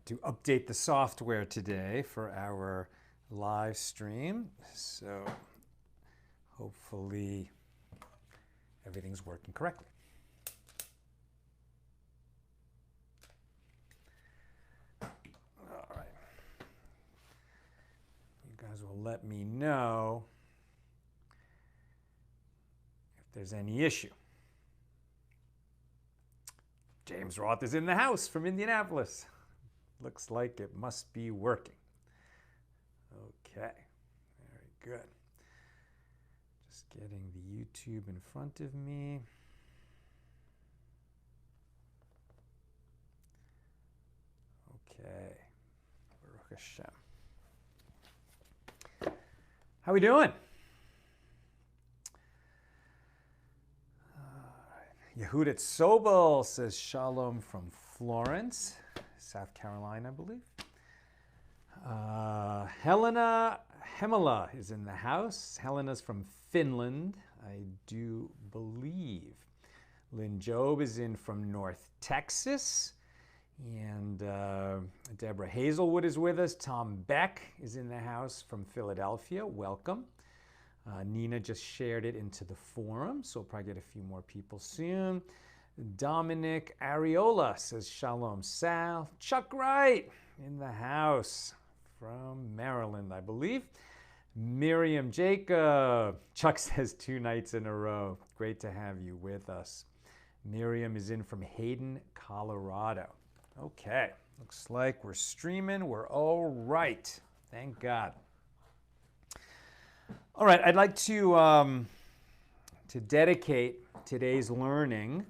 to update the software today for our live stream. So hopefully everything's working correctly. All right. You guys will let me know if there's any issue. James Roth is in the house from Indianapolis. Looks like it must be working. Okay, very good. Just getting the YouTube in front of me. Okay, Baruch Hashem. How we doing? Yehudit Sobel says shalom from Florence, South Carolina, I believe. Helena Hemela is in the house. Helena's from Finland, I do believe. Lynn Job is in from North Texas. And Deborah Hazelwood is with us. Tom Beck is in the house from Philadelphia. Welcome. Nina just shared it into the forum, so we'll probably get a few more people soon. Dominic Ariola says shalom, Sal. Chuck Wright in the house from Maryland, I believe. Miriam Jacob. Chuck says 2 nights in a row. Great to have you with us. Miriam is in from Hayden, Colorado. Okay, looks like we're streaming. We're all right. Thank God. All right, I'd like to dedicate today's learning,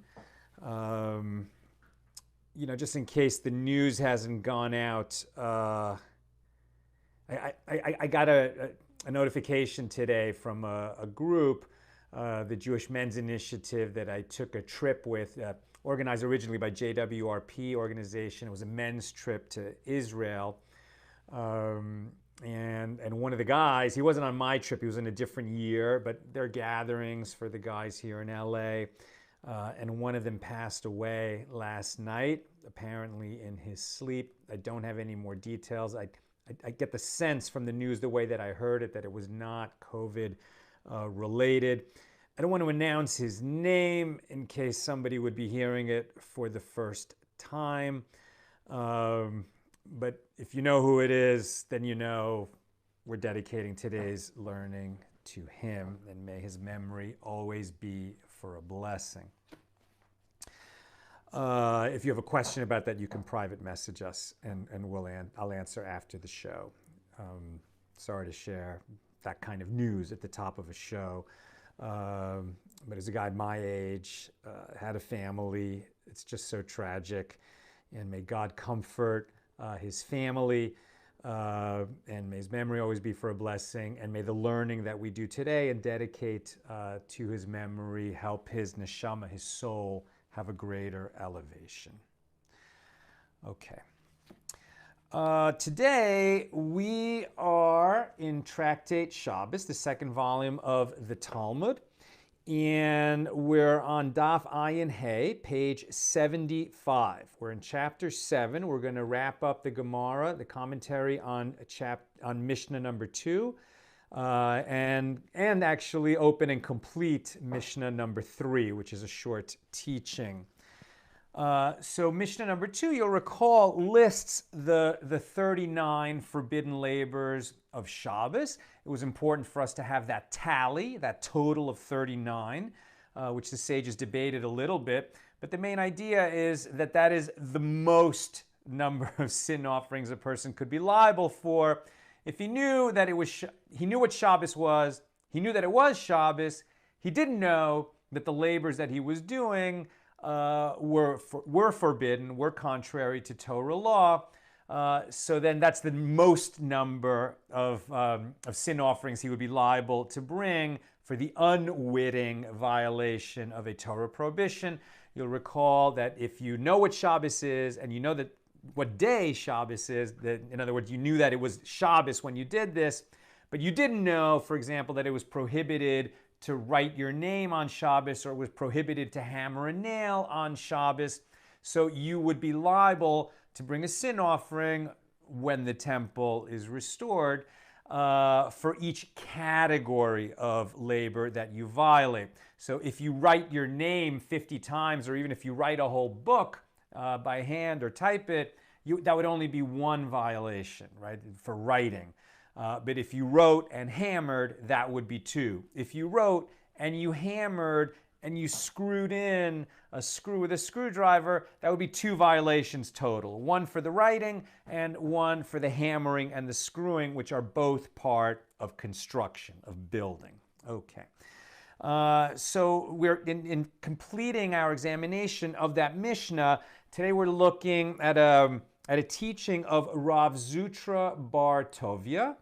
just in case the news hasn't gone out. I got a notification today from a group, the Jewish Men's Initiative, that I took a trip with, organized originally by JWRP organization. It was a men's trip to Israel. And one of the guys, he wasn't on my trip, he was in a different year, but they're gatherings for the guys here in LA. And one of them passed away last night, apparently in his sleep. I don't have any more details. I get the sense from the news, the way that I heard it, that it was not COVID related. I don't want to announce his name in case somebody would be hearing it for the first time. But if you know who it is, then you know we're dedicating today's learning to him, and may his memory always be for a blessing. If you have a question about that, you can private message us, and I'll answer after the show. Sorry to share that kind of news at the top of a show, but as a guy my age, had a family, it's just so tragic, and may God comfort his family, and may his memory always be for a blessing, and may the learning that we do today and dedicate to his memory help his neshama, his soul, have a greater elevation. Okay. Today we are in Tractate Shabbos, the second volume of the Talmud. And we're on Daf Ayin Hey, page 75. We're in chapter 7. We're going to wrap up the Gemara, the commentary on Mishna number 2, and actually open and complete Mishna number 3, which is a short teaching. So Mishna number 2, you'll recall, lists the 39 forbidden labors of Shabbos. It was important for us to have that tally, that total of 39, which the sages debated a little bit. But the main idea is that that is the most number of sin offerings a person could be liable for. If he knew that it was, he knew what Shabbos was, he knew that it was Shabbos, he didn't know that the labors that he was doing were forbidden, were contrary to Torah law. So then that's the most number of sin offerings he would be liable to bring for the unwitting violation of a Torah prohibition. You'll recall that if you know what Shabbos is, and you know that what day Shabbos is, that, in other words, you knew that it was Shabbos when you did this, but you didn't know, for example, that it was prohibited to write your name on Shabbos, or it was prohibited to hammer a nail on Shabbos. So you would be liable to bring a sin offering when the temple is restored for each category of labor that you violate. So if you write your name 50 times, or even if you write a whole book by hand or type it, that would only be one violation, right, for writing. But if you wrote and hammered, that would be two. If you wrote and you hammered and you screwed in a screw with a screwdriver, that would be two violations total. One for the writing and one for the hammering and the screwing, which are both part of construction, of building. Okay. So we're in completing our examination of that Mishnah. Today we're looking at a teaching of Rav Zutra bar Toviya.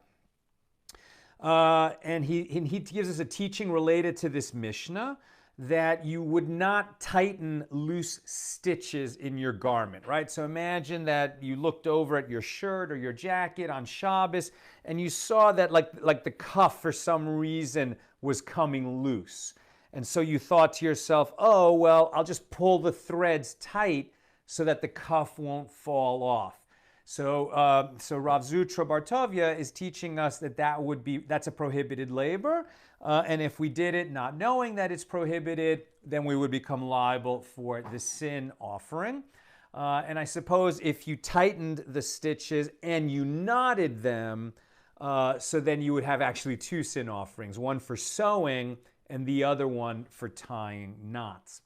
And he gives us a teaching related to this Mishnah, that you would not tighten loose stitches in your garment, right? So imagine that you looked over at your shirt or your jacket on Shabbos and you saw that like the cuff for some reason was coming loose. And so you thought to yourself, oh, well, I'll just pull the threads tight so that the cuff won't fall off. So Rav Zutra bar Toviya is teaching us that that's a prohibited labor. And if we did it not knowing that it's prohibited, then we would become liable for the sin offering. And I suppose if you tightened the stitches and you knotted them, so then you would have actually two sin offerings, one for sewing and the other one for tying knots.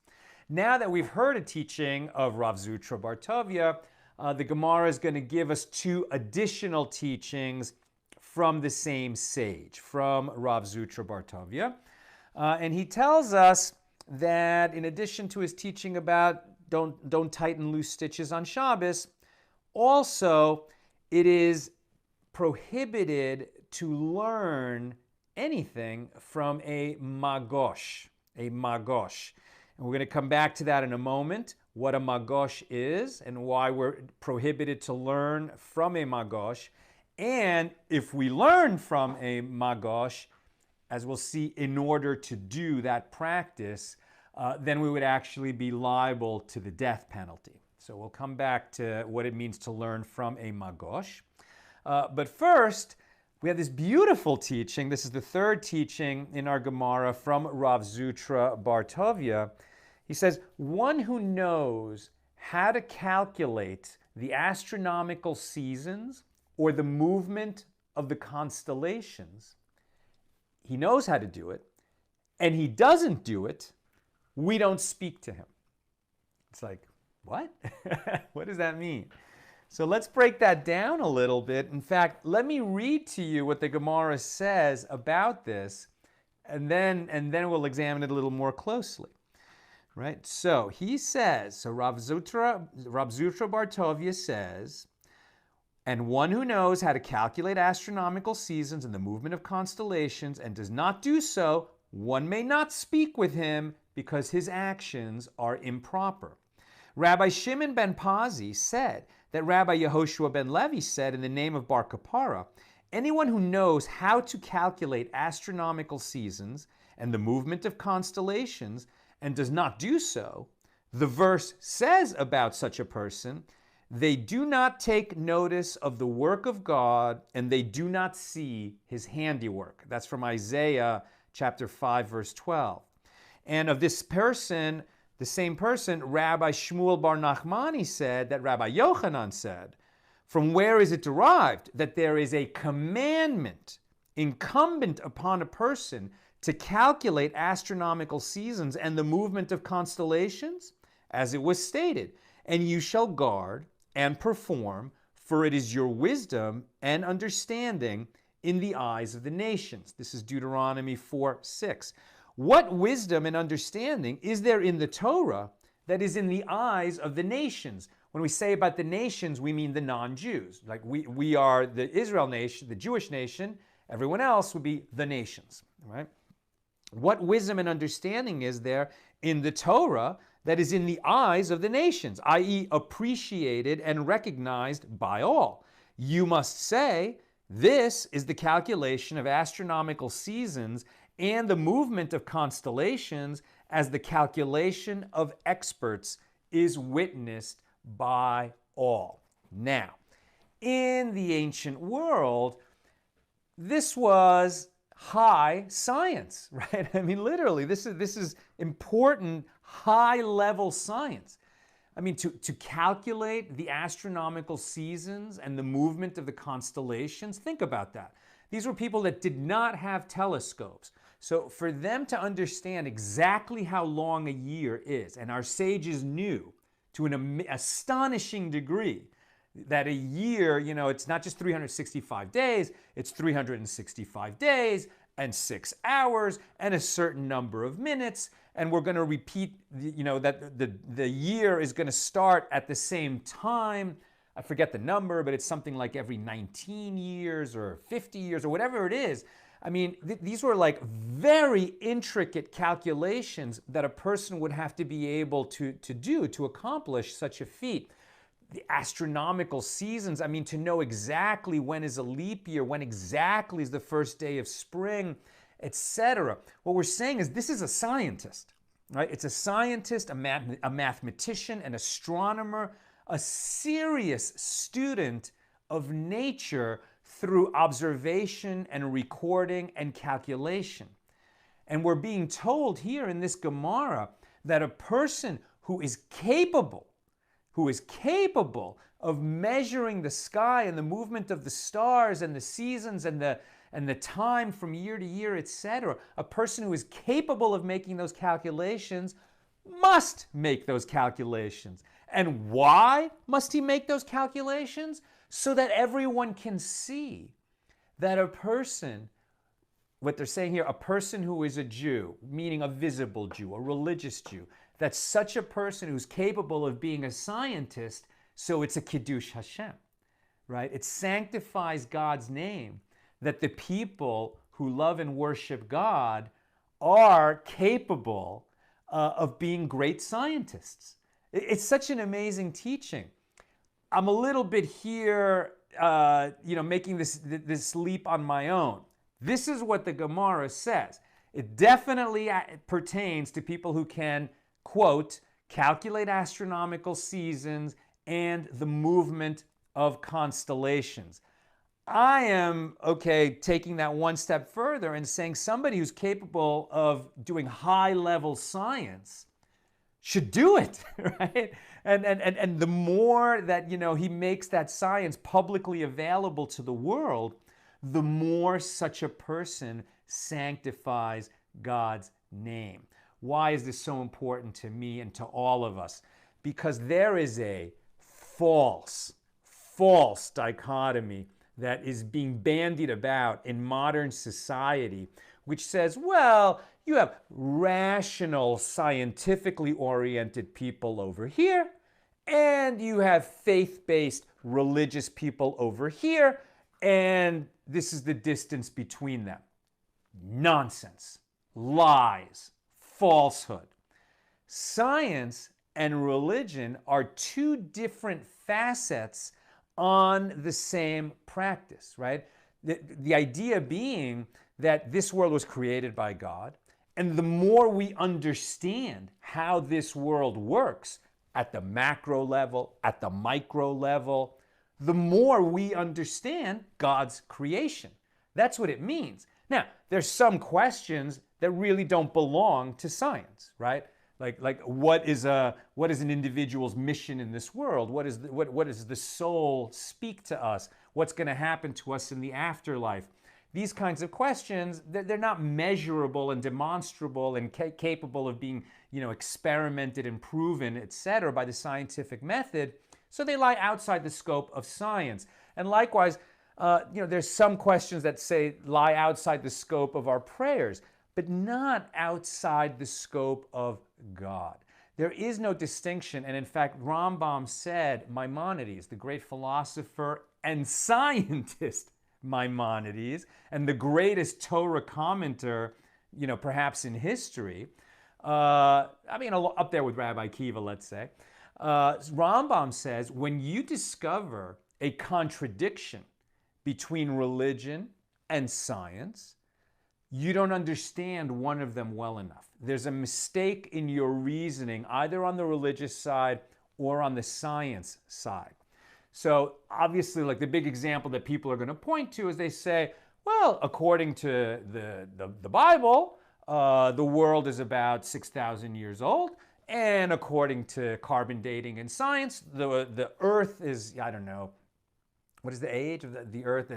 Now that we've heard a teaching of Rav Zutra bar Toviya, the Gemara is going to give us two additional teachings from the same sage, from Rav Zutra bar Toviya. And he tells us that in addition to his teaching about don't tighten loose stitches on Shabbos, also it is prohibited to learn anything from a magosh, And we're going to come back to that in a moment, what a magosh is and why we're prohibited to learn from a magosh. And if we learn from a magosh, as we'll see, in order to do that practice, then we would actually be liable to the death penalty. So we'll come back to what it means to learn from a magosh. But first, we have this beautiful teaching. This is the third teaching in our Gemara from Rav Zutra bar Toviya. He says, one who knows how to calculate the astronomical seasons or the movement of the constellations, he knows how to do it, and he doesn't do it, we don't speak to him. It's like, what? What does that mean? So let's break that down a little bit. In fact, let me read to you what the Gemara says about this, and then we'll examine it a little more closely. Right? So he says, so Rav Zutra bar Toviya says, and one who knows how to calculate astronomical seasons and the movement of constellations and does not do so, one may not speak with him because his actions are improper. Rabbi Shimon ben Pazi said that Rabbi Yehoshua ben Levi said in the name of Bar Kapara, anyone who knows how to calculate astronomical seasons and the movement of constellations and does not do so, the verse says about such a person, they do not take notice of the work of God and they do not see his handiwork. That's from Isaiah chapter 5, verse 12. And of this person, the same person, Rabbi Shmuel bar Nachmani said that Rabbi Yochanan said, from where is it derived that there is a commandment incumbent upon a person to calculate astronomical seasons and the movement of constellations? As it was stated, and you shall guard and perform, for it is your wisdom and understanding in the eyes of the nations. This is Deuteronomy 4:6. What wisdom and understanding is there in the Torah that is in the eyes of the nations? When we say about the nations, we mean the non-Jews. Like we are the Israel nation, the Jewish nation. Everyone else would be the nations, right? What wisdom and understanding is there in the Torah that is in the eyes of the nations, i.e. appreciated and recognized by all? You must say, this is the calculation of astronomical seasons and the movement of constellations as the calculation of experts is witnessed by all. Now, in the ancient world, this was high science, right? I mean, literally, this is important high-level science. I mean, to calculate the astronomical seasons and the movement of the constellations, think about that. These were people that did not have telescopes. So for them to understand exactly how long a year is, and our sages knew to an astonishing degree that a year, it's not just 365 days, it's 365 days and 6 hours and a certain number of minutes. And we're going to repeat, that the year is going to start at the same time. I forget the number, but it's something like every 19 years or 50 years or whatever it is. I mean, these were like very intricate calculations that a person would have to be able to do to accomplish such a feat. The astronomical seasons, I mean, to know exactly when is a leap year, when exactly is the first day of spring, etc. What we're saying is this is a scientist, right? It's a scientist, a mathematician, an astronomer, a serious student of nature through observation and recording and calculation. And we're being told here in this Gemara that a person who is capable of measuring the sky and the movement of the stars and the seasons and the time from year to year, etc., a person who is capable of making those calculations must make those calculations. And why must he make those calculations? So that everyone can see that a person, what they're saying here, a person who is a Jew, meaning a visible Jew, a religious Jew, that such a person who's capable of being a scientist, so it's a Kiddush Hashem, right? It sanctifies God's name, that the people who love and worship God are capable of being great scientists. It's such an amazing teaching. I'm a little bit here, making this leap on my own. This is what the Gemara says. It definitely pertains to people who can, quote, calculate astronomical seasons and the movement of constellations. I am, taking that one step further and saying somebody who's capable of doing high-level science should do it, right? And the more that, he makes that science publicly available to the world, the more such a person sanctifies God's name. Why is this so important to me and to all of us? Because there is a false dichotomy that is being bandied about in modern society, which says, well, you have rational, scientifically oriented people over here, and you have faith-based religious people over here, and this is the distance between them. Nonsense, lies, falsehood. Science and religion are two different facets on the same practice, right? The idea being that this world was created by God, and the more we understand how this world works at the macro level, at the micro level, the more we understand God's creation. That's what it means. Now, there's some questions that really don't belong to science, right? Like what is an individual's mission in this world? What does the soul speak to us? What's going to happen to us in the afterlife? These kinds of questions, they're not measurable and demonstrable and capable of being, experimented and proven, etc., by the scientific method. So they lie outside the scope of science. And likewise, there's some questions that lie outside the scope of our prayers, but not outside the scope of God. There is no distinction. And in fact, Rambam said, Maimonides, the great philosopher and scientist Maimonides, and the greatest Torah commenter, perhaps in history, up there with Rabbi Akiva, let's say, Rambam says, when you discover a contradiction between religion and science, you don't understand one of them well enough. there's a mistake in your reasoning, either on the religious side or on the science side. So obviously, like the big example that people are going to point to is they say, well, according to the Bible, the world is about 6,000 years old. And according to carbon dating and science, the Earth is, I don't know, what is the age of the Earth?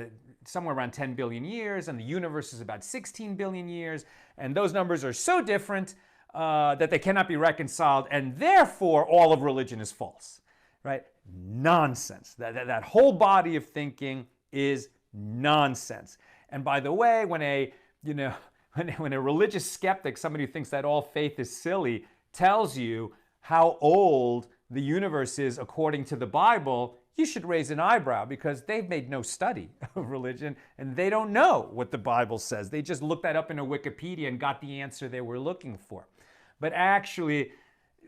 Somewhere around 10 billion years, and the universe is about 16 billion years. And those numbers are so different that they cannot be reconciled, and therefore all of religion is false, right? Nonsense. That whole body of thinking is nonsense. And by the way, when a religious skeptic, somebody who thinks that all faith is silly, tells you how old the universe is according to the Bible, you should raise an eyebrow, because they've made no study of religion and they don't know what the Bible says. They just looked that up in a Wikipedia and got the answer they were looking for. But actually,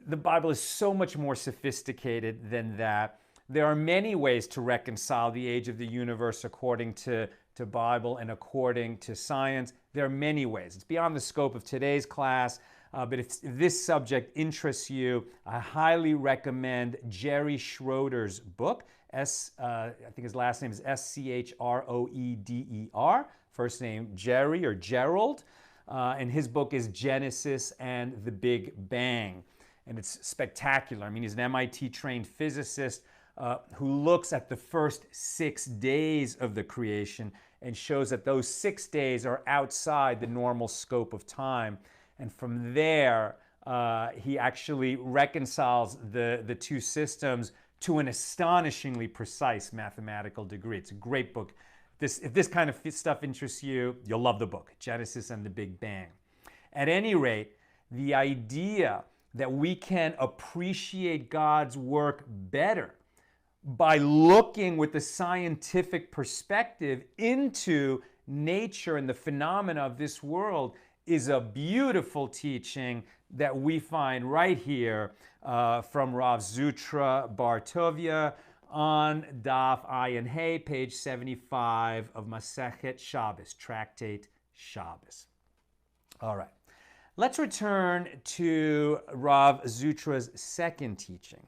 the Bible is so much more sophisticated than that. There are many ways to reconcile the age of the universe according to Bible and according to science. There are many ways. It's beyond the scope of today's class. But if this subject interests you, I highly recommend Jerry Schroeder's book. I think his last name is Schroeder. First name Jerry or Gerald. And his book is Genesis and the Big Bang. And it's spectacular. I mean, he's an MIT-trained physicist who looks at the first 6 days of the creation and shows that those 6 days are outside the normal scope of time. And from there, he actually reconciles the two systems to an astonishingly precise mathematical degree. It's a great book. If this kind of stuff interests you, you'll love the book, Genesis and the Big Bang. At any rate, the idea that we can appreciate God's work better by looking with the scientific perspective into nature and the phenomena of this world is a beautiful teaching that we find right here from Rav Zutra Bar Toviya on Daf Ayin Hey, page 75 of Masechet Shabbos, Tractate Shabbos. All right, let's return to Rav Zutra's second teaching.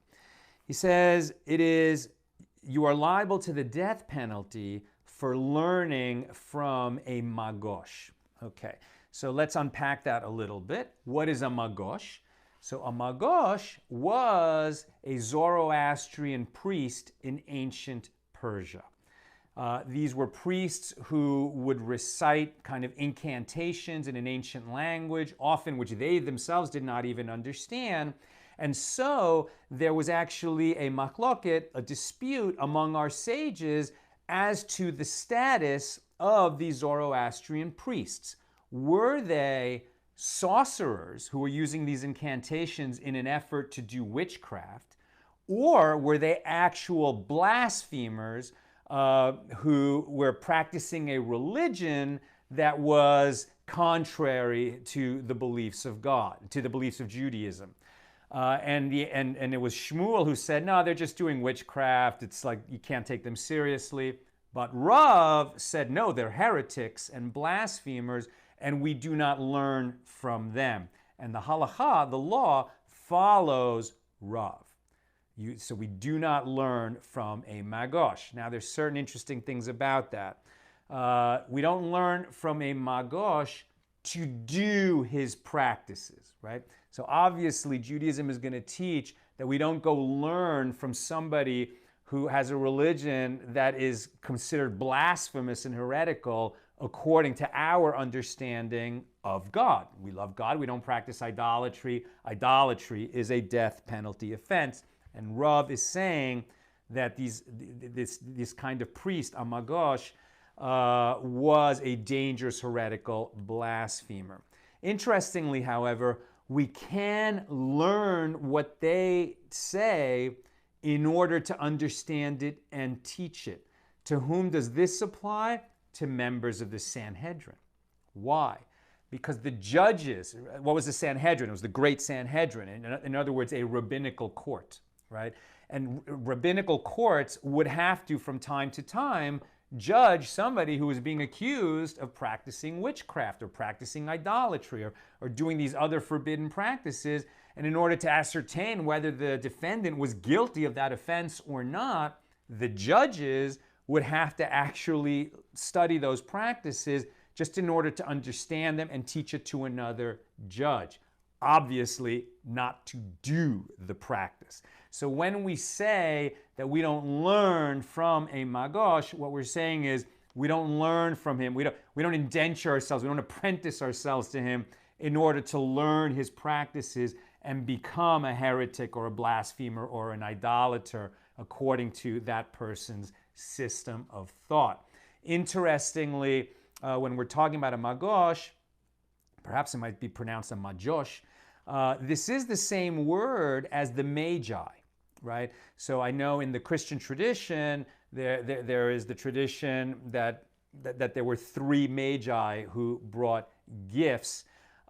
He says, you are liable to the death penalty for learning from a magosh. Okay, so let's unpack that a little bit. What is a magosh? So a magosh was a Zoroastrian priest in ancient Persia. These were priests who would recite kind of incantations in an ancient language, often which they themselves did not even understand. And so there was actually a machloket, a dispute among our sages as to the status of these Zoroastrian priests. Were they sorcerers who were using these incantations in an effort to do witchcraft, or were they actual blasphemers who were practicing a religion that was contrary to the beliefs of God, to the beliefs of Judaism? And it was Shmuel who said, no, they're just doing witchcraft. It's like you can't take them seriously. But Rav said, no, they're heretics and blasphemers, and we do not learn from them. And the halakha, the law, follows Rav. So we do not learn from a magosh. Now, there's certain interesting things about that. We don't learn from a magosh to do his practices, right? So obviously, Judaism is going to teach that we don't go learn from somebody who has a religion that is considered blasphemous and heretical according to our understanding of God. We love God. We don't practice idolatry. Idolatry is a death penalty offense. And Rav is saying that this kind of priest, a magosh, was a dangerous heretical blasphemer. Interestingly, however, we can learn what they say in order to understand it and teach it. To whom does this apply? To members of the Sanhedrin. Why? Because the judges, what was the Sanhedrin? It was the great Sanhedrin. In other words, a rabbinical court, right? And rabbinical courts would have to, from time to time, judge somebody who was being accused of practicing witchcraft or practicing idolatry or doing these other forbidden practices. And in order to ascertain whether the defendant was guilty of that offense or not, the judges would have to actually study those practices just in order to understand them and teach it to another judge. Obviously, not to do the practice. So when we say that we don't learn from a magosh, what we're saying is we don't learn from him. We don't indenture ourselves. We don't apprentice ourselves to him in order to learn his practices and become a heretic or a blasphemer or an idolater according to that person's system of thought. Interestingly, when we're talking about a magosh, perhaps it might be pronounced a majosh, this is the same word as the magi, right? So I know in the Christian tradition, there is the tradition that there were 3 magi who brought gifts.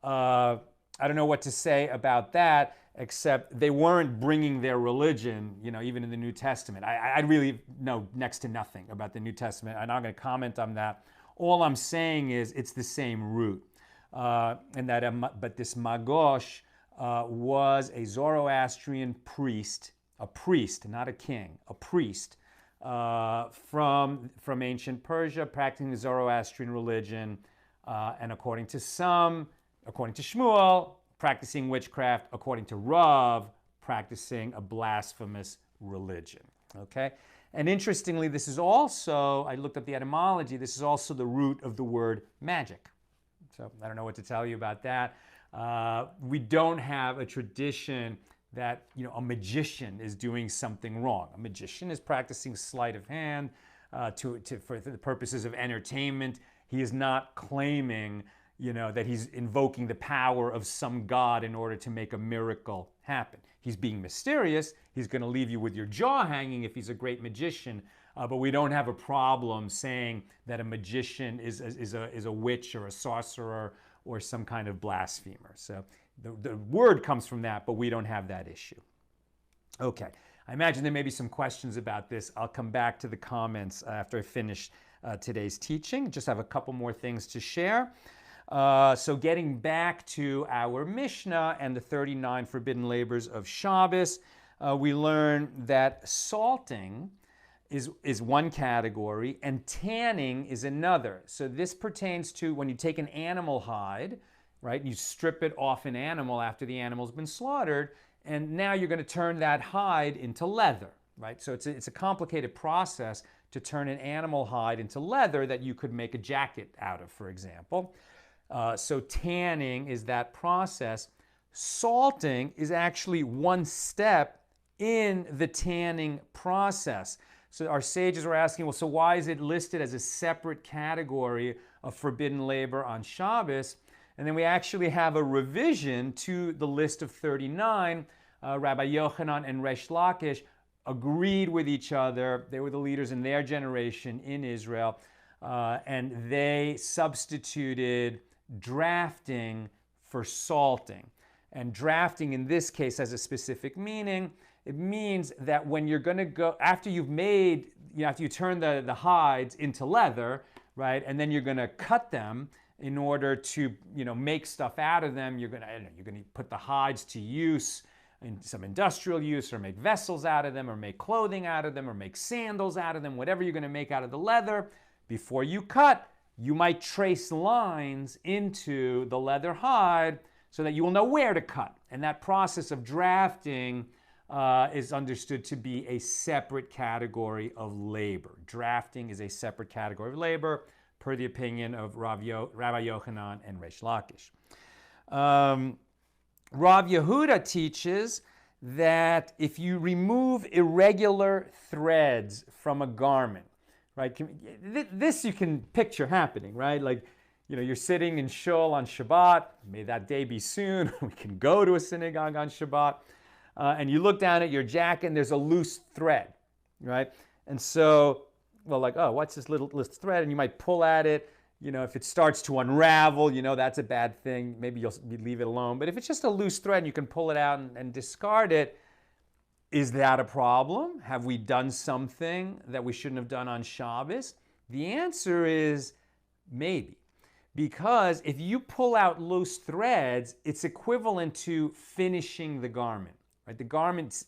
I don't know what to say about that, except they weren't bringing their religion, even in the New Testament. I really know next to nothing about the New Testament. I'm not going to comment on that. All I'm saying is it's the same root. But this magosh was a Zoroastrian priest, not a king, a priest from ancient Persia, practicing the Zoroastrian religion, and according to Shmuel, practicing witchcraft, according to Rav, practicing a blasphemous religion. Okay? And interestingly, this is also, I looked up the etymology, this is also the root of the word magic. So I don't know what to tell you about that. We don't have a tradition that a magician is doing something wrong. A magician is practicing sleight of hand for the purposes of entertainment. He is not claiming that he's invoking the power of some god in order to make a miracle happen. He's being mysterious. He's going to leave you with your jaw hanging if he's a great magician. But we don't have a problem saying that a magician is a witch or a sorcerer or some kind of blasphemer. So the word comes from that, but we don't have that issue. Okay, I imagine there may be some questions about this. I'll come back to the comments after I finish today's teaching. Just have a couple more things to share. So getting back to our Mishnah and the 39 forbidden labors of Shabbos, we learn that salting is one category and tanning is another. So this pertains to when you take an animal hide, right? And you strip it off an animal after the animal's been slaughtered, and now you're going to turn that hide into leather, right? So it's a complicated process to turn an animal hide into leather that you could make a jacket out of, for example. So tanning is that process. Salting is actually one step in the tanning process. So our sages were asking, well, so why is it listed as a separate category of forbidden labor on Shabbos? And then we actually have a revision to the list of 39. Rabbi Yochanan and Resh Lakish agreed with each other. They were the leaders in their generation in Israel. And they substituted drafting for salting. And drafting in this case has a specific meaning. It means that when you're going to go, after you've made, after you turn the hides into leather, right, and then you're going to cut them in order to, make stuff out of them. You're going to put the hides to use in some industrial use, or make vessels out of them, or make clothing out of them, or make sandals out of them, whatever you're going to make out of the leather. Before you cut, you might trace lines into the leather hide so that you will know where to cut. And that process of drafting is understood to be a separate category of labor. Drafting is a separate category of labor, per the opinion of Rabbi Yochanan and Resh Lakish. Rav Yehuda teaches that if you remove irregular threads from a garment, right? This you can picture happening, right? Like, you're sitting in shul on Shabbat. May that day be soon. We can go to a synagogue on Shabbat. And you look down at your jacket and there's a loose thread, right? And so, what's this little thread? And you might pull at it. If it starts to unravel, that's a bad thing. Maybe you leave it alone. But if it's just a loose thread and you can pull it out and discard it, is that a problem? Have we done something that we shouldn't have done on Shabbos? The answer is maybe. Because if you pull out loose threads, it's equivalent to finishing the garment. Right? The garment,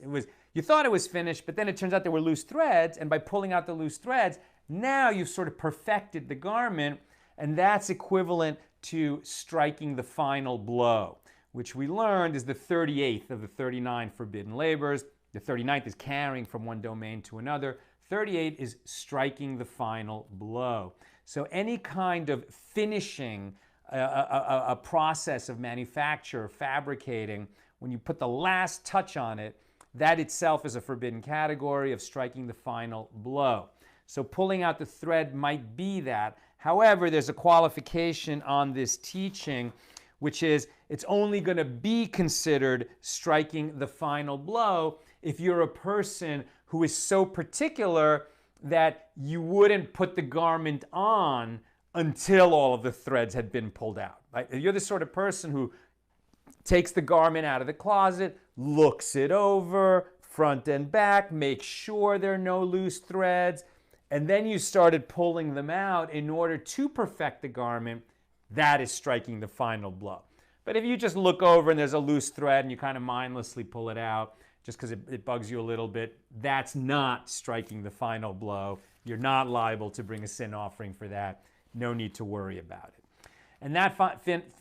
you thought it was finished, but then it turns out there were loose threads, and by pulling out the loose threads, now you've sort of perfected the garment, and that's equivalent to striking the final blow, which we learned is the 38th of the 39 forbidden labors. The 39th is carrying from one domain to another. 38 is striking the final blow. So any kind of finishing a process of manufacture, fabricating, when you put the last touch on it, that itself is a forbidden category of striking the final blow. So pulling out the thread might be that. However, there's a qualification on this teaching, which is it's only going to be considered striking the final blow if you're a person who is so particular that you wouldn't put the garment on until all of the threads had been pulled out. Right? If you're the sort of person who takes the garment out of the closet, looks it over, front and back, makes sure there are no loose threads, and then you started pulling them out in order to perfect the garment, that is striking the final blow. But if you just look over and there's a loose thread and you kind of mindlessly pull it out just because it bugs you a little bit, that's not striking the final blow. You're not liable to bring a sin offering for that. No need to worry about it. And that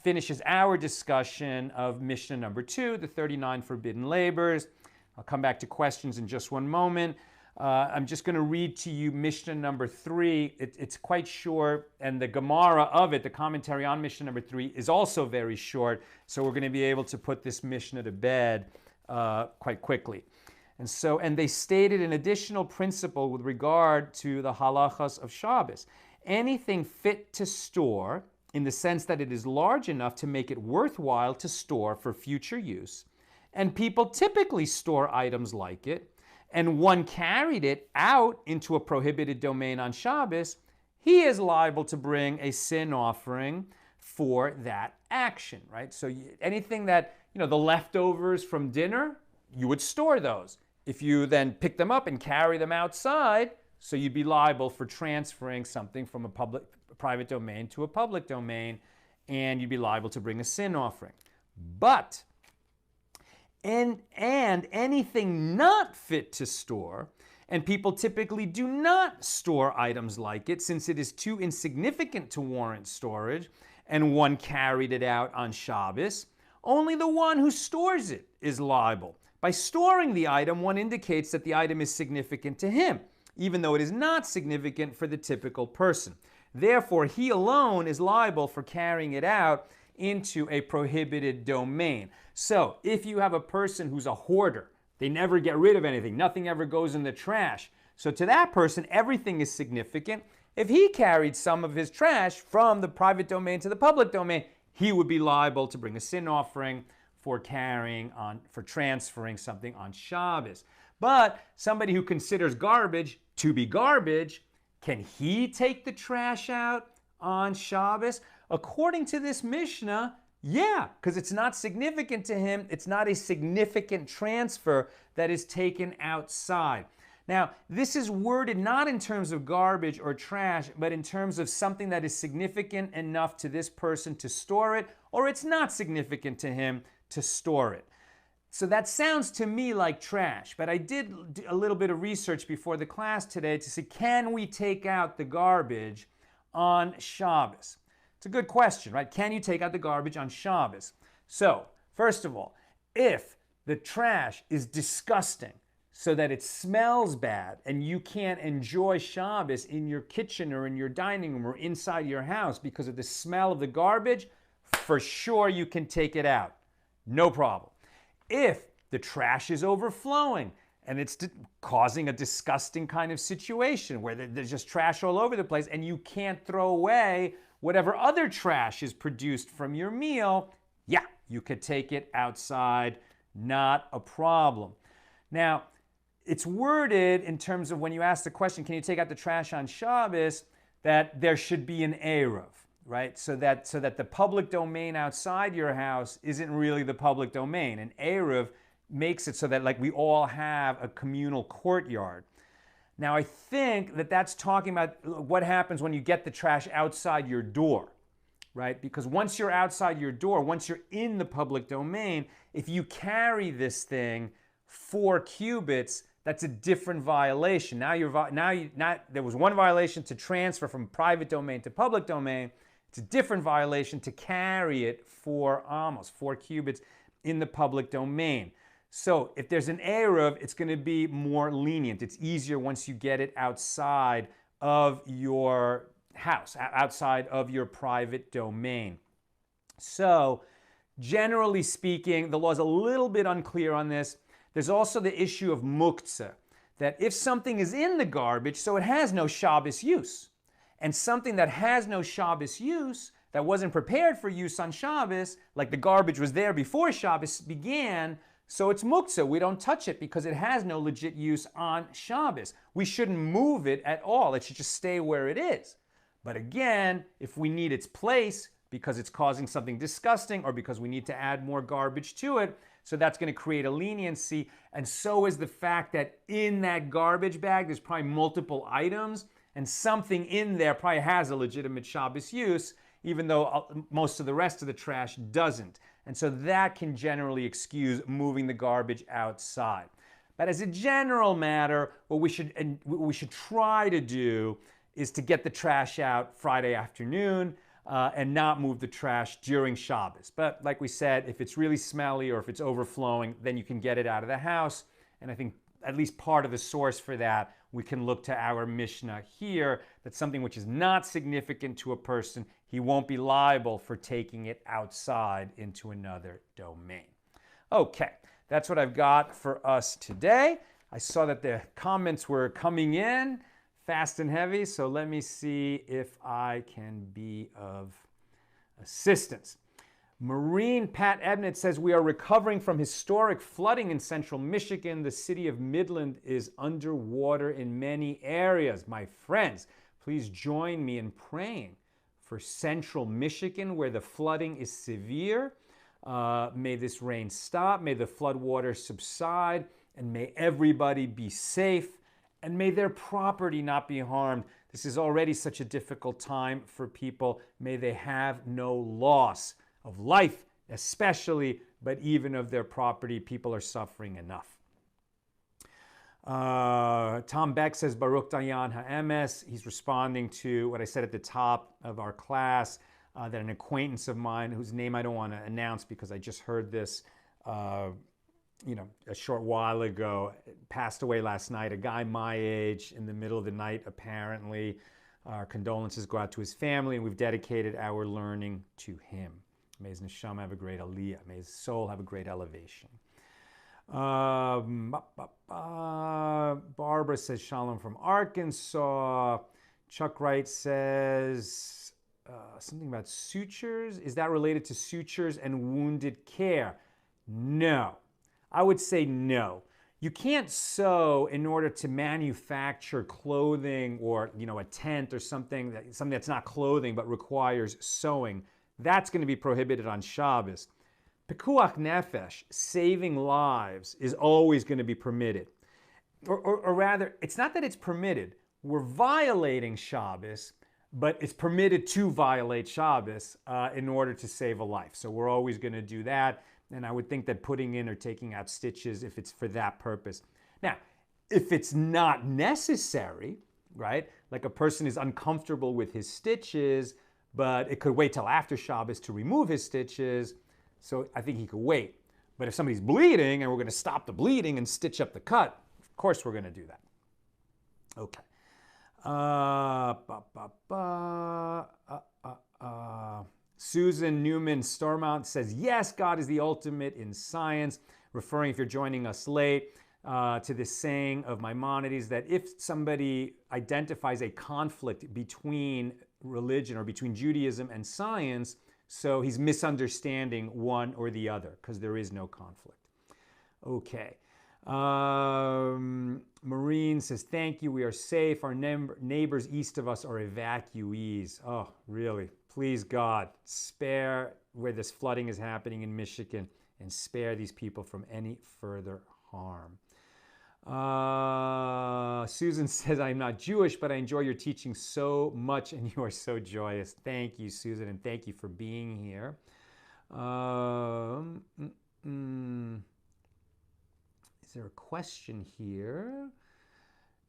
finishes our discussion of Mishnah number 2, the 39 forbidden labors. I'll come back to questions in just one moment. I'm just going to read to you Mishnah number 3. It's quite short, and the Gemara of it, the commentary on Mishnah number 3, is also very short, so we're going to be able to put this Mishnah to bed quite quickly. And they stated an additional principle with regard to the halachas of Shabbos. Anything fit to store, in the sense that it is large enough to make it worthwhile to store for future use, and people typically store items like it, and one carried it out into a prohibited domain on Shabbos, he is liable to bring a sin offering for that action, right? So anything that, the leftovers from dinner, you would store those. If you then pick them up and carry them outside, so you'd be liable for transferring something from a private domain to a public domain, and you'd be liable to bring a sin offering. But and anything not fit to store, and people typically do not store items like it since it is too insignificant to warrant storage, and one carried it out on Shabbos, only the one who stores it is liable. By storing the item, one indicates that the item is significant to him, even though it is not significant for the typical person. Therefore, he alone is liable for carrying it out into a prohibited domain. So, if you have a person who's a hoarder, they never get rid of anything, nothing ever goes in the trash. So to that person, everything is significant. If he carried some of his trash from the private domain to the public domain, he would be liable to bring a sin offering for transferring something on Shabbos. But somebody who considers garbage to be garbage, can he take the trash out on Shabbos? According to this Mishnah, yeah, because it's not significant to him. It's not a significant transfer that is taken outside. Now, this is worded not in terms of garbage or trash, but in terms of something that is significant enough to this person to store it, or it's not significant to him to store it. So that sounds to me like trash, but I did a little bit of research before the class today to see, can we take out the garbage on Shabbos? It's a good question, right? Can you take out the garbage on Shabbos? So, first of all, if the trash is disgusting so that it smells bad and you can't enjoy Shabbos in your kitchen or in your dining room or inside your house because of the smell of the garbage, for sure you can take it out. No problem. If the trash is overflowing and it's causing a disgusting kind of situation where there's just trash all over the place and you can't throw away whatever other trash is produced from your meal, yeah, you could take it outside, not a problem. Now, it's worded in terms of when you ask the question, can you take out the trash on Shabbos, that there should be an Eruv, right? So that the public domain outside your house isn't really the public domain. An Eruv makes it so that like we all have a communal courtyard. Now, I think that that's talking about what happens when you get the trash outside your door, right? Because once you're outside your door, once you're in the public domain, if you carry this thing 4 cubits, that's a different violation. There was one violation to transfer from private domain to public domain. It's a different violation to carry it for almost 4 cubits in the public domain. So if there's an Eruv, it's going to be more lenient. It's easier once you get it outside of your house, outside of your private domain. So generally speaking, the law is a little bit unclear on this. There's also the issue of muktzah, that if something is in the garbage, so it has no Shabbos use, and something that has no Shabbos use, that wasn't prepared for use on Shabbos, like the garbage was there before Shabbos began, so it's muktzah. We don't touch it because it has no legit use on Shabbos. We shouldn't move it at all. It should just stay where it is. But again, if we need its place because it's causing something disgusting or because we need to add more garbage to it, so that's going to create a leniency. And so is the fact that in that garbage bag, there's probably multiple items, and something in there probably has a legitimate Shabbos use, even though most of the rest of the trash doesn't. And so that can generally excuse moving the garbage outside. But as a general matter, what we should try to do is to get the trash out Friday afternoon and not move the trash during Shabbos. But like we said, if it's really smelly or if it's overflowing, then you can get it out of the house. And I think at least part of the source for that, we can look to our Mishna here, that something which is not significant to a person, he won't be liable for taking it outside into another domain. Okay, that's what I've got for us today. I saw that the comments were coming in fast and heavy, so let me see if I can be of assistance. Marine Pat Ebnett says, we are recovering from historic flooding in central Michigan. The city of Midland is underwater in many areas. My friends, please join me in praying for central Michigan where the flooding is severe. May this rain stop, may the floodwaters subside, and may everybody be safe, and may their property not be harmed. This is already such a difficult time for people. May they have no loss of life, especially, but even of their property. People are suffering enough. Tom Beck says, Baruch Dayan HaEmes. He's responding to what I said at the top of our class, that an acquaintance of mine, whose name I don't want to announce because I just heard this a short while ago, passed away last night. A guy my age, in the middle of the night, apparently. Our condolences go out to his family, and we've dedicated our learning to him. May his neshama have a great aliyah. May his soul have a great elevation. Barbara says, Shalom from Arkansas. Chuck Wright says something about sutures. Is that related to sutures and wounded care? No. I would say no. You can't sew in order to manufacture clothing or a tent or something that's not clothing but requires sewing. That's going to be prohibited on Shabbos. Pekuach nefesh, saving lives, is always going to be permitted. Or rather, it's not that it's permitted. We're violating Shabbos, but it's permitted to violate Shabbos in order to save a life. So we're always going to do that. And I would think that putting in or taking out stitches, if it's for that purpose. Now, if it's not necessary, right? Like a person is uncomfortable with his stitches, but it could wait till after Shabbos to remove his stitches, so I think he could wait. But if somebody's bleeding and we're going to stop the bleeding and stitch up the cut, of course we're going to do that. Okay. Susan Newman Stormont says, yes, God is the ultimate in science, referring, if you're joining us late, to this saying of Maimonides that if somebody identifies a conflict between religion or between Judaism and science, so he's misunderstanding one or the other because there is no conflict. Okay. Maureen says, thank you, we are safe. Our neighbors east of us are evacuees. Oh, really? Please, God, spare where this flooding is happening in Michigan and spare these people from any further harm. Susan says, I'm not Jewish, but I enjoy your teaching so much and you are so joyous. Thank you, Susan, and thank you for being here. Is there a question here?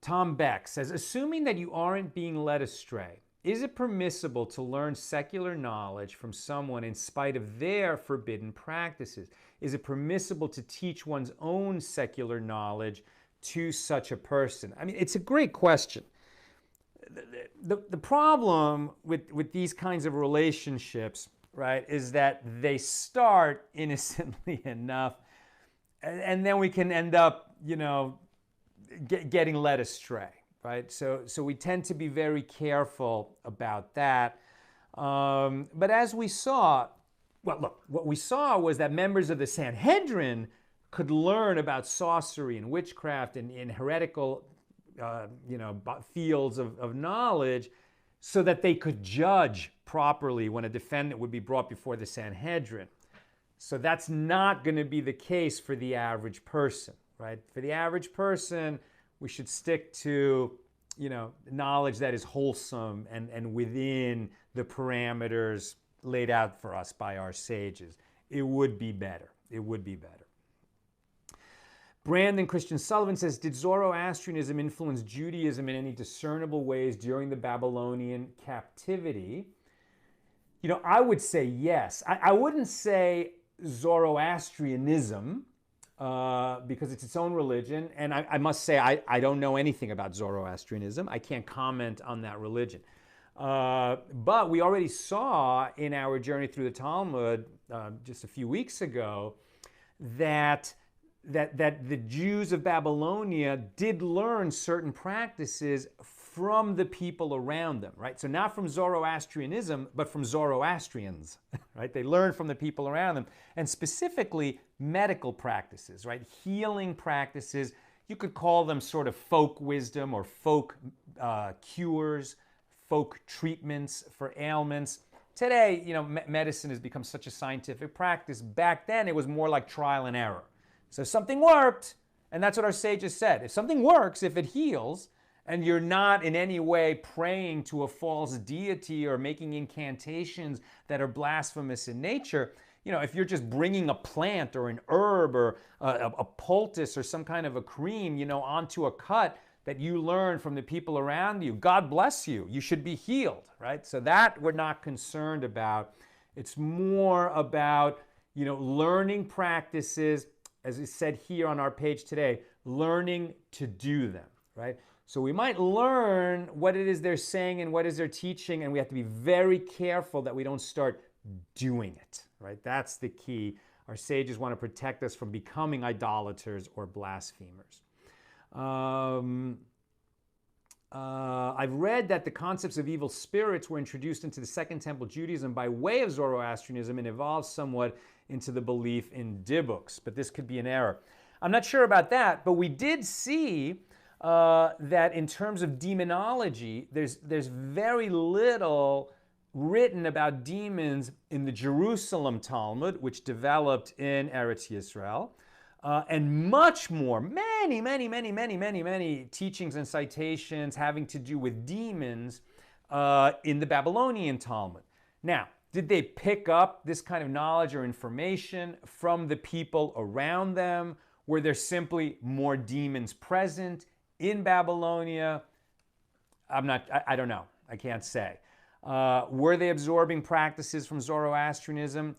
Tom Beck says, assuming that you aren't being led astray, is it permissible to learn secular knowledge from someone in spite of their forbidden practices? Is it permissible to teach one's own secular knowledge to such a person? I mean, it's a great question. The problem with these kinds of relationships, right, is that they start innocently enough, and then we can end up, getting led astray, right? So we tend to be very careful about that. But as we saw, well, look, what we saw was that members of the Sanhedrin could learn about sorcery and witchcraft and in heretical, fields of knowledge, so that they could judge properly when a defendant would be brought before the Sanhedrin. So that's not going to be the case for the average person, right? For the average person, we should stick to, knowledge that is wholesome and within the parameters laid out for us by our sages. It would be better. It would be better. Brandon Christian Sullivan says, did Zoroastrianism influence Judaism in any discernible ways during the Babylonian captivity? I would say yes. I wouldn't say Zoroastrianism, because it's its own religion, and I must say I don't know anything about Zoroastrianism. I can't comment on that religion. But we already saw in our journey through the Talmud just a few weeks ago that the Jews of Babylonia did learn certain practices from the people around them, right? So not from Zoroastrianism, but from Zoroastrians, right? They learned from the people around them, and specifically medical practices, right? Healing practices. You could call them sort of folk wisdom or folk cures, folk treatments for ailments. Today, medicine has become such a scientific practice. Back then, it was more like trial and error. So if something worked, and that's what our sages said, if something works, if it heals, and you're not in any way praying to a false deity or making incantations that are blasphemous in nature, if you're just bringing a plant or an herb or a poultice or some kind of a cream, onto a cut that you learn from the people around you, God bless you, you should be healed, right? So that we're not concerned about. It's more about, learning practices, as is said here on our page today, learning to do them, right? So we might learn what it is they're saying and what is they're teaching, and we have to be very careful that we don't start doing it, right? That's the key. Our sages want to protect us from becoming idolaters or blasphemers. I've read that the concepts of evil spirits were introduced into the Second Temple Judaism by way of Zoroastrianism and evolved somewhat into the belief in Dybbuk's, but this could be an error. I'm not sure about that, but we did see that in terms of demonology, there's very little written about demons in the Jerusalem Talmud, which developed in Eretz Yisrael, and much more, many teachings and citations having to do with demons in the Babylonian Talmud. Now, did they pick up this kind of knowledge or information from the people around them? Were there simply more demons present in Babylonia? I don't know. I can't say. Were they absorbing practices from Zoroastrianism?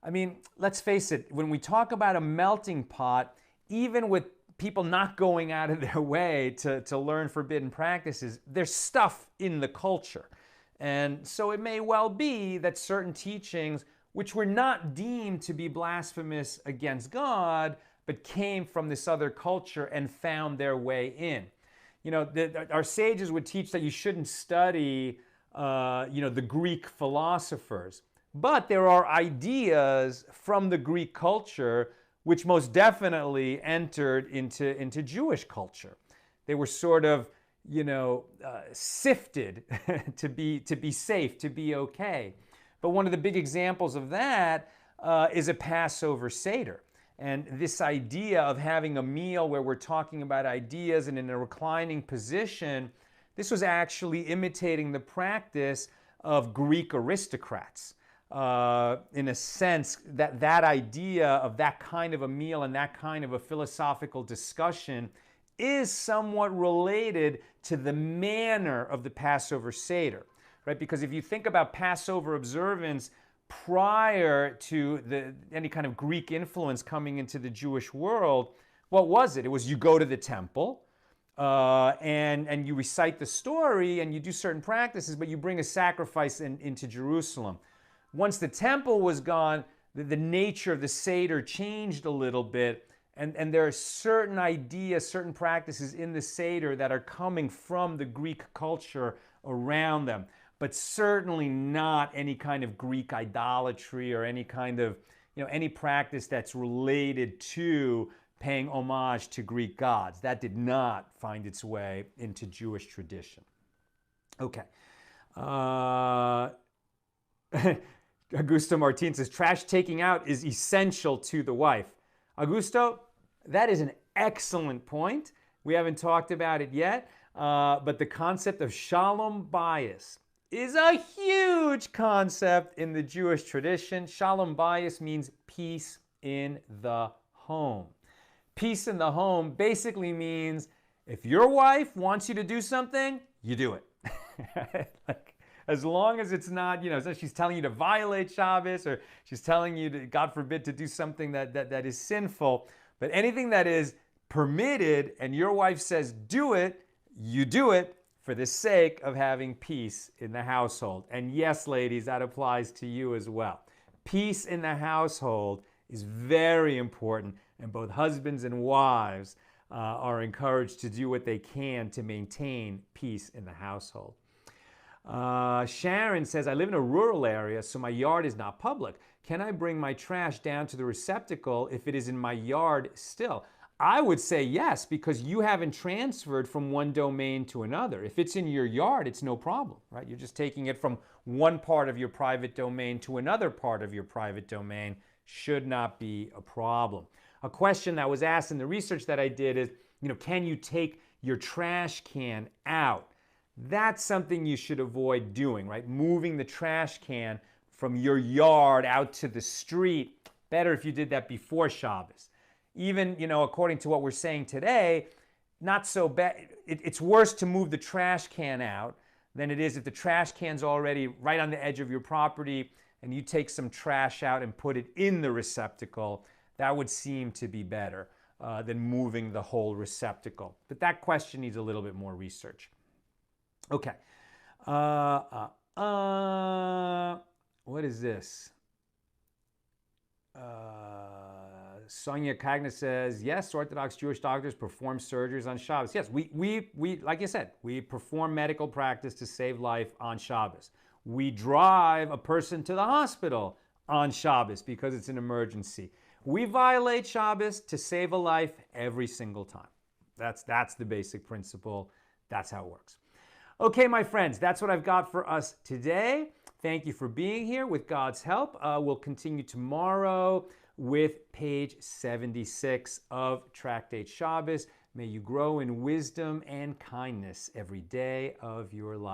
I mean, let's face it, when we talk about a melting pot, even with people not going out of their way to learn forbidden practices, there's stuff in the culture. And so it may well be that certain teachings, which were not deemed to be blasphemous against God, but came from this other culture and found their way in. Our sages would teach that you shouldn't study, the Greek philosophers. But there are ideas from the Greek culture which most definitely entered into Jewish culture. They were sort of, sifted to be safe, to be okay. But one of the big examples of that is a Passover Seder. And this idea of having a meal where we're talking about ideas and in a reclining position, this was actually imitating the practice of Greek aristocrats. In a sense, that idea of that kind of a meal and that kind of a philosophical discussion is somewhat related to the manner of the Passover Seder, right? Because if you think about Passover observance prior to any kind of Greek influence coming into the Jewish world, what was it? It was you go to the temple, and you recite the story and you do certain practices, but you bring a sacrifice into Jerusalem. Once the temple was gone, the nature of the Seder changed a little bit, and there are certain ideas, certain practices in the Seder that are coming from the Greek culture around them, but certainly not any kind of Greek idolatry or any kind of, any practice that's related to paying homage to Greek gods. That did not find its way into Jewish tradition. Okay. Augusto Martin says, trash taking out is essential to the wife. Augusto, that is an excellent point. We haven't talked about it yet, but the concept of shalom bayis is a huge concept in the Jewish tradition. Shalom bayis means peace in the home. Peace in the home basically means if your wife wants you to do something, you do it. Like, as long as it's not, so she's telling you to violate Shabbos, or she's telling you to, God forbid, to do something that is sinful. But anything that is permitted and your wife says do it, you do it for the sake of having peace in the household. And yes, ladies, that applies to you as well. Peace in the household is very important, and both husbands and wives are encouraged to do what they can to maintain peace in the household. Sharon says, I live in a rural area, so my yard is not public. Can I bring my trash down to the receptacle if it is in my yard still? I would say yes, because you haven't transferred from one domain to another. If it's in your yard, it's no problem, right? You're just taking it from one part of your private domain to another part of your private domain. Should not be a problem. A question that was asked in the research that I did is, can you take your trash can out? That's something you should avoid doing, right? Moving the trash can from your yard out to the street. Better if you did that before Shabbos. Even, according to what we're saying today, not so bad. It's worse to move the trash can out than it is if the trash can's already right on the edge of your property and you take some trash out and put it in the receptacle. That would seem to be better than moving the whole receptacle. But that question needs a little bit more research. Okay. What is this? Sonia Kagna says, yes, Orthodox Jewish doctors perform surgeries on Shabbos. Yes, we like you said, we perform medical practice to save life on Shabbos. We drive a person to the hospital on Shabbos because it's an emergency. We violate Shabbos to save a life every single time. That's the basic principle. That's how it works. Okay, my friends, that's what I've got for us today. Thank you for being here. With God's help, we'll continue tomorrow with page 76 of Tractate Shabbos. May you grow in wisdom and kindness every day of your life.